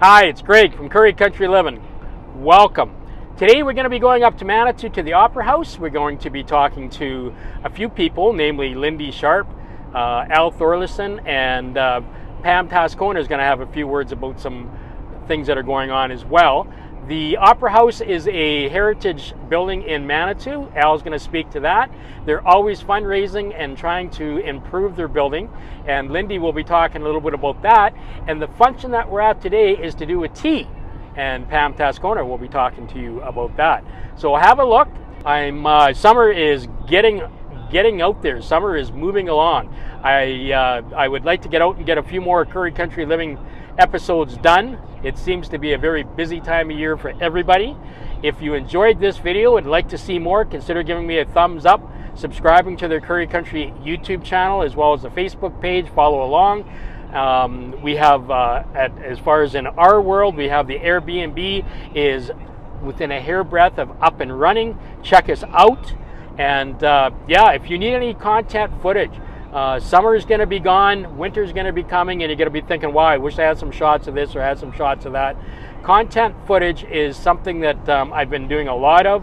Hi, it's Greg from Curry Country Living. Welcome. Today we're going to be going up to Manitou to the Opera House. We're going to be talking to a few people, namely Lindy Sharpe, Al Thorleifson, and Pam Tascona is going to have a few words about some things that are going on as well. The Opera House is a heritage building in Manitou. Al's going to speak to that. They're always fundraising and trying to improve their building, and Lindy will be talking a little bit about that. And the function that we're at today is to do a tea, and Pam Tascona will be talking to you about that. So have a look. Summer is getting out there. Summer is moving along. I would like to get out and get a few more Curry Country Living episodes done. It seems to be a very busy time of year for everybody. If you enjoyed this video and like to see more, consider giving me a thumbs up, subscribing to the Curry Country YouTube channel as well as the Facebook page. Follow along. We have, as far as in our world, we have the Airbnb is within a hairbreadth of up and running. Check us out. And if you need any content footage, summer is going to be gone, winter is going to be coming, and you're going to be thinking, wow, I wish I had some shots of this or had some shots of that. Content footage is something that I've been doing a lot of.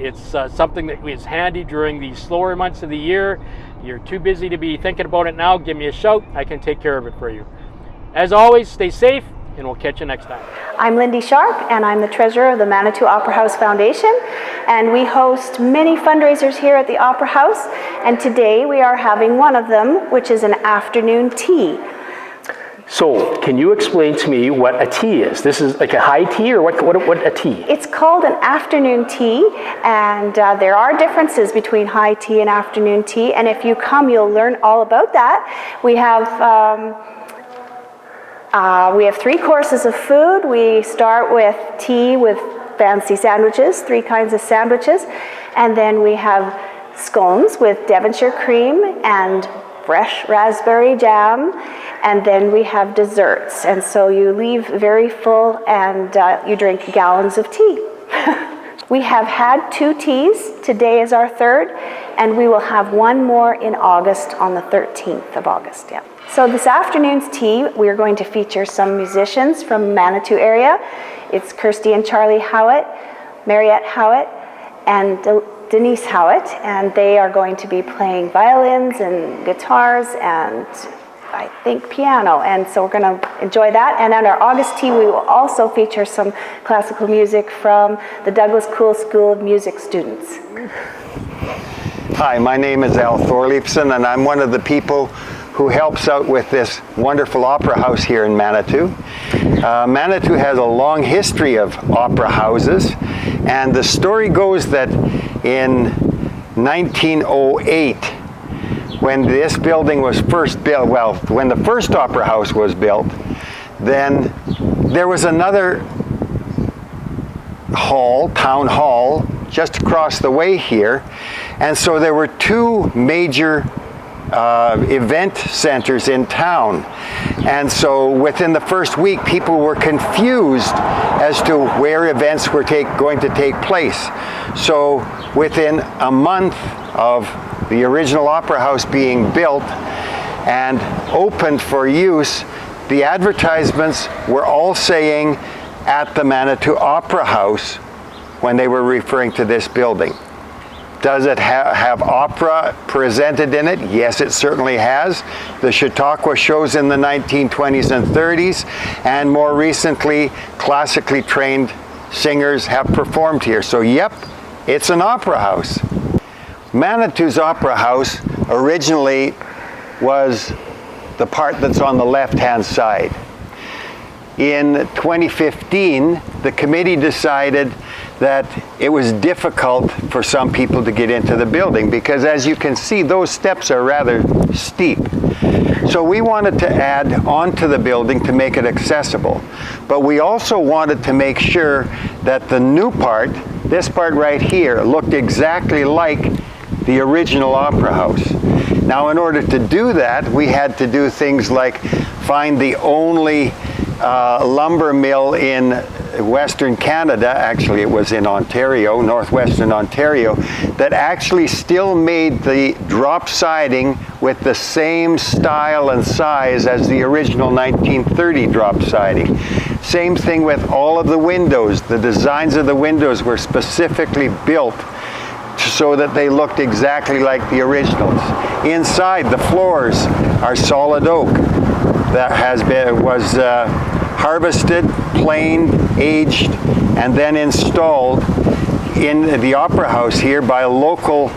It's something that is handy during the slower months of the year. You're too busy to be thinking about it now, give me a shout. I can take care of it for you. As always, stay safe, and we'll catch you next time. I'm Lindy Sharpe, and I'm the treasurer of the Manitou Opera House Foundation, and we host many fundraisers here at the Opera House, and today we are having one of them, which is an afternoon tea. So, can you explain to me what a tea is? This is like a high tea, or what a tea? It's called an afternoon tea, and there are differences between high tea and afternoon tea, and if you come, you'll learn all about that. We have 3 courses of food. We start with tea with fancy sandwiches, 3 kinds of sandwiches, and then we have scones with Devonshire cream and fresh raspberry jam, and then we have desserts. And so you leave very full, and you drink gallons of tea. We have had 2 teas. Today is our 3rd, and we will have 1 more in August on the 13th of August. Yeah. So this afternoon's tea, we're going to feature some musicians from Manitou area. It's Kirsty and Charlie Howitt, Mariette Howitt, and Denise Howitt, and they are going to be playing violins and guitars and I think piano, and so we're going to enjoy that. And at our August tea, we will also feature some classical music from the Douglas Cool School of Music students. Hi, my name is Al Thorleifson, and I'm one of the people who helps out with this wonderful opera house here in Manitou. Manitou has a long history of opera houses, and the story goes that in 1908, when this building was first built, well, when the first opera house was built, then there was another hall, town hall, just across the way here, and so there were 2 major event centers in town, and so within the first week people were confused as to where events were going to take place. So within a month of the original opera house being built and opened for use, the advertisements were all saying at the Manitou Opera House when they were referring to this building. Does it have opera presented in it? Yes, it certainly has. The Chautauqua shows in the 1920s and 30s, and more recently, classically trained singers have performed here. So yep, it's an opera house. Manitou's Opera House originally was the part that's on the left-hand side. In 2015, the committee decided that it was difficult for some people to get into the building because, as you can see, those steps are rather steep. So we wanted to add onto the building to make it accessible. But we also wanted to make sure that the new part, this part right here, looked exactly like the original opera house. Now, in order to do that, we had to do things like find the only lumber mill in Western Canada, actually it was in Ontario, northwestern Ontario, that actually still made the drop siding with the same style and size as the original 1930 drop siding. Same thing with all of the windows. The designs of the windows were specifically built so that they looked exactly like the originals. Inside, the floors are solid oak that was harvested, planed, aged, and then installed in the Opera House here by local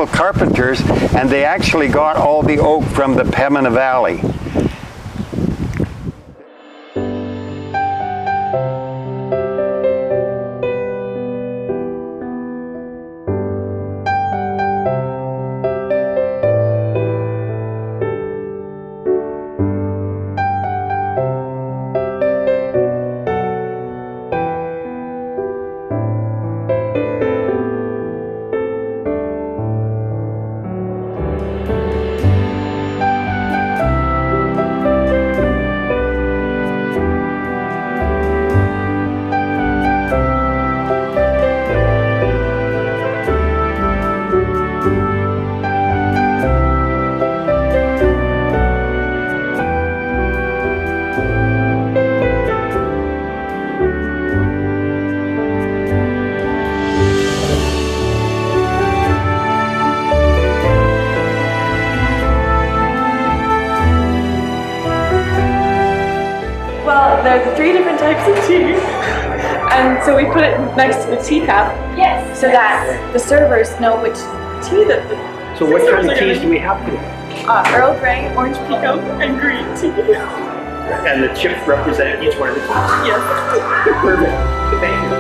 carpenters, and they actually got all the oak from the Pembina Valley. There are 3 different types of tea, and so we put it next to the teacup, so that the servers know which tea that the So what kind of teas do we have today? Earl Grey, orange pekoe, and green tea. And the chips represent each one of the teas? Yes. Perfect. Thank you.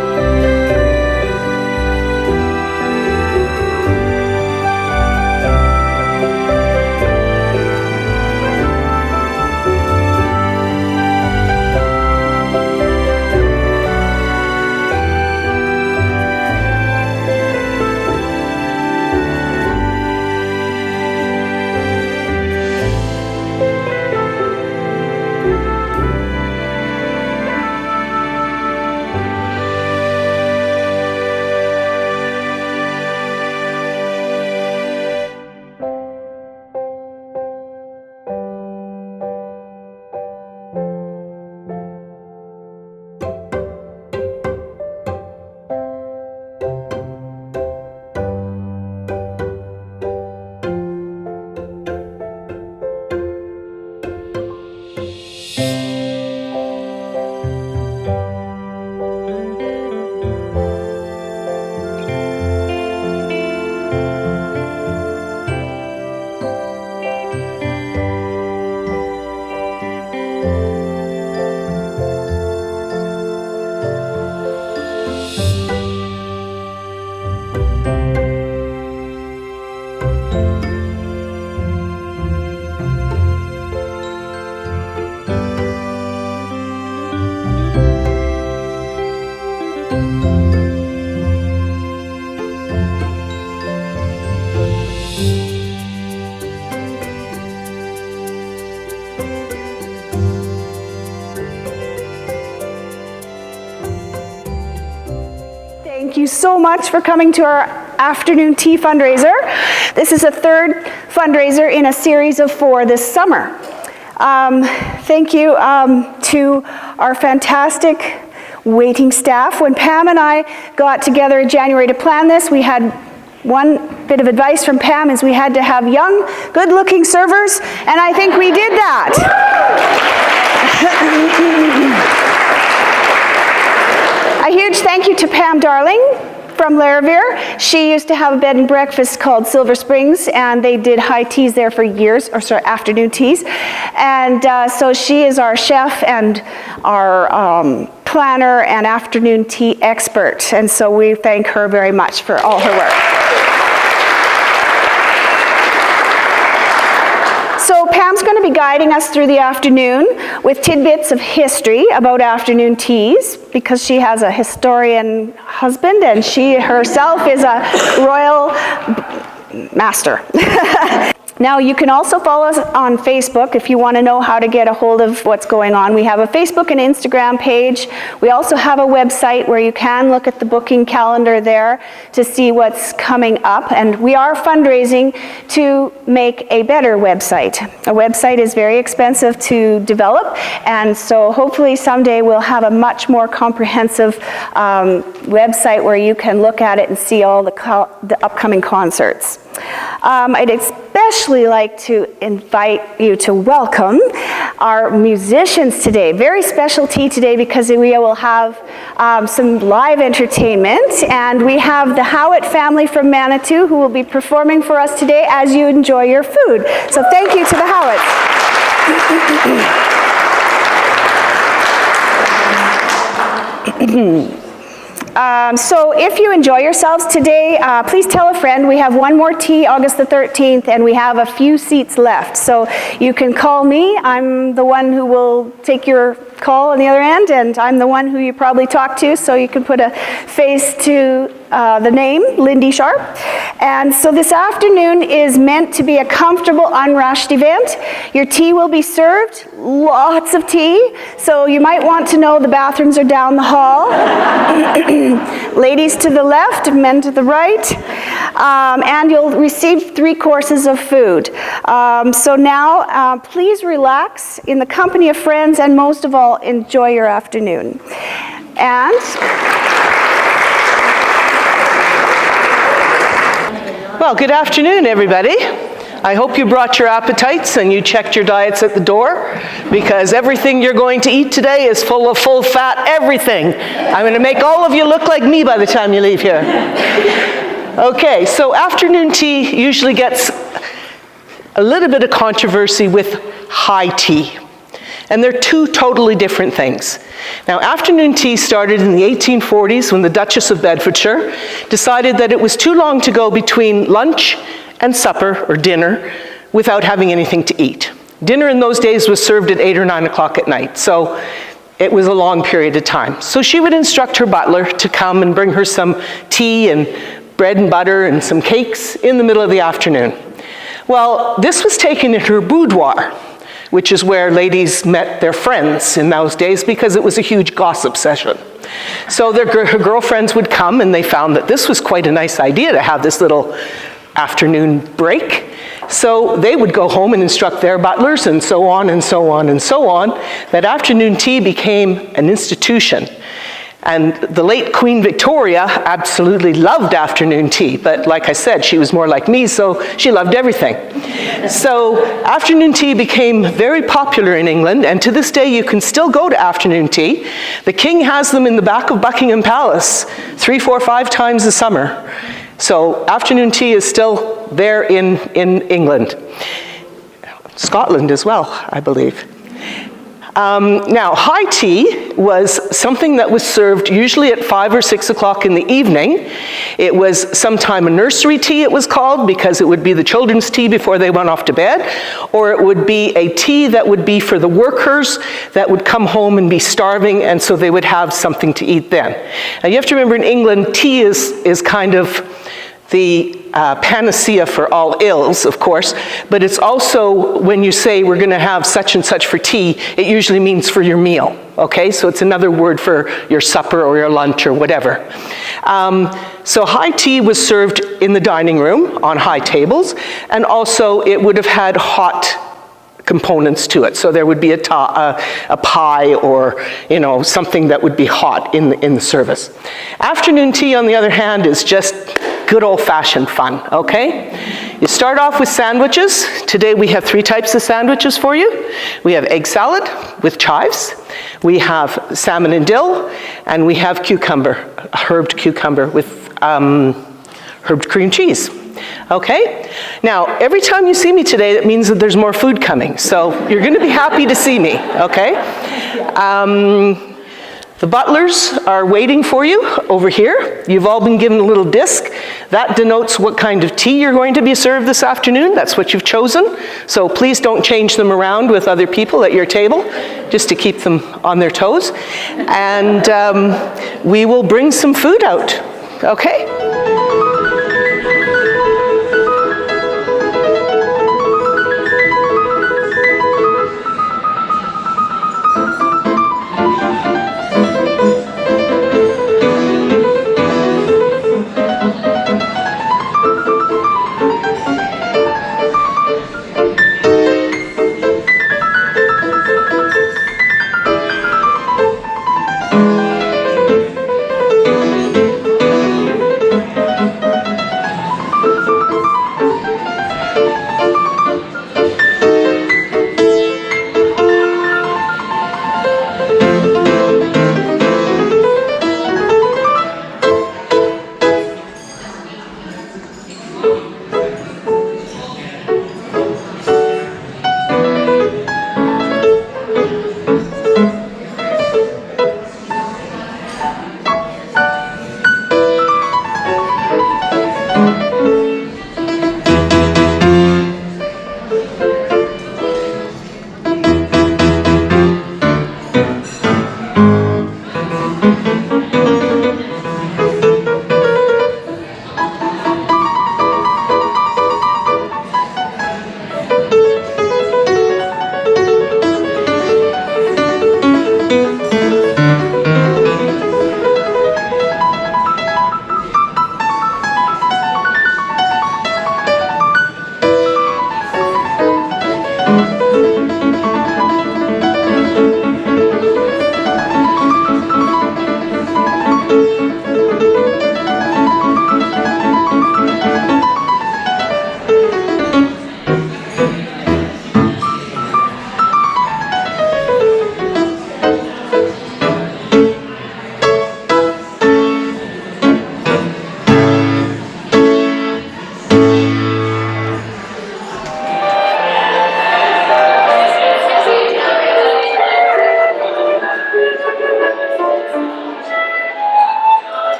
Thank you so much for coming to our afternoon tea fundraiser. This is a 3rd fundraiser in a series of 4 this summer. Thank you to our fantastic waiting staff. When Pam and I got together in January to plan this, we had one bit of advice from Pam is we had to have young, good-looking servers, and I think we did that. A huge thank you to Pam Darling from Lariviere. She used to have a bed and breakfast called Silver Springs, and they did high teas there for years, or sorry, afternoon teas. And so she is our chef and our planner and afternoon tea expert. And so we thank her very much for all her work. So Pam's going to be guiding us through the afternoon with tidbits of history about afternoon teas, because she has a historian husband and she herself is a royal master. Now, you can also follow us on Facebook if you want to know how to get a hold of what's going on. We have a Facebook and Instagram page. We also have a website where you can look at the booking calendar there to see what's coming up. And we are fundraising to make a better website. A website is very expensive to develop, and so hopefully someday we'll have a much more comprehensive website where you can look at it and see all the upcoming concerts. I'd especially like to invite you to welcome our musicians today. Very special tea today because we will have some live entertainment, and we have the Howitt family from Manitou who will be performing for us today as you enjoy your food. So thank you to the Howitts. So if you enjoy yourselves today, please tell a friend. We have one more tea August the 13th, and we have a few seats left. So you can call me. I'm the one who will take your call on the other end, and I'm the one who you probably talk to, so you can put a face to the name, Lindy Sharpe. And so this afternoon is meant to be a comfortable, unrushed event. Your tea will be served, lots of tea, so you might want to know the bathrooms are down the hall. Ladies to the left, men to the right, and you'll receive 3 courses of food. So now, please relax in the company of friends, and most of all, enjoy your afternoon. And well, good afternoon, everybody. I hope you brought your appetites and you checked your diets at the door, because everything you're going to eat today is full of full-fat everything. I'm going to make all of you look like me by the time you leave here. Okay, so afternoon tea usually gets a little bit of controversy with high tea. And they're 2 totally different things. Now, afternoon tea started in the 1840s when the Duchess of Bedfordshire decided that it was too long to go between lunch and supper, or dinner, without having anything to eat. Dinner in those days was served at 8 or 9 o'clock at night, so it was a long period of time. So she would instruct her butler to come and bring her some tea and bread and butter and some cakes in the middle of the afternoon. Well, this was taken in her boudoir, which is where ladies met their friends in those days, because it was a huge gossip session. So her girlfriends would come, and they found that this was quite a nice idea to have this little afternoon break. So they would go home and instruct their butlers, and so on and so on and so on. That afternoon tea became an institution. And the late Queen Victoria absolutely loved afternoon tea, but like I said, she was more like me, so she loved everything. So afternoon tea became very popular in England, and to this day you can still go to afternoon tea. The King has them in the back of Buckingham Palace 3, 4, 5 times a summer. So afternoon tea is still there in England. Scotland as well, I believe. Now, high tea was something that was served usually at 5 or 6 o'clock in the evening. It was sometime a nursery tea, it was called, because it would be the children's tea before they went off to bed, or it would be a tea that would be for the workers that would come home and be starving, and so they would have something to eat then. Now, you have to remember, in England, tea is kind of the panacea for all ills, of course, but it's also, when you say we're going to have such and such for tea, it usually means for your meal, okay? So it's another word for your supper or your lunch or whatever. So high tea was served in the dining room on high tables, and also it would have had hot components to it. So there would be a pie, or something that would be hot in the service. Afternoon tea, on the other hand, is just good old-fashioned fun, okay? You start off with sandwiches. Today we have 3 types of sandwiches for you. We have egg salad with chives, we have salmon and dill, and we have herbed cucumber with herbed cream cheese. Okay? Now, every time you see me today, that means that there's more food coming. So you're going to be happy to see me, okay? The butlers are waiting for you over here. You've all been given a little disc. That denotes what kind of tea you're going to be served this afternoon. That's what you've chosen. So please don't change them around with other people at your table, just to keep them on their toes. And we will bring some food out, okay?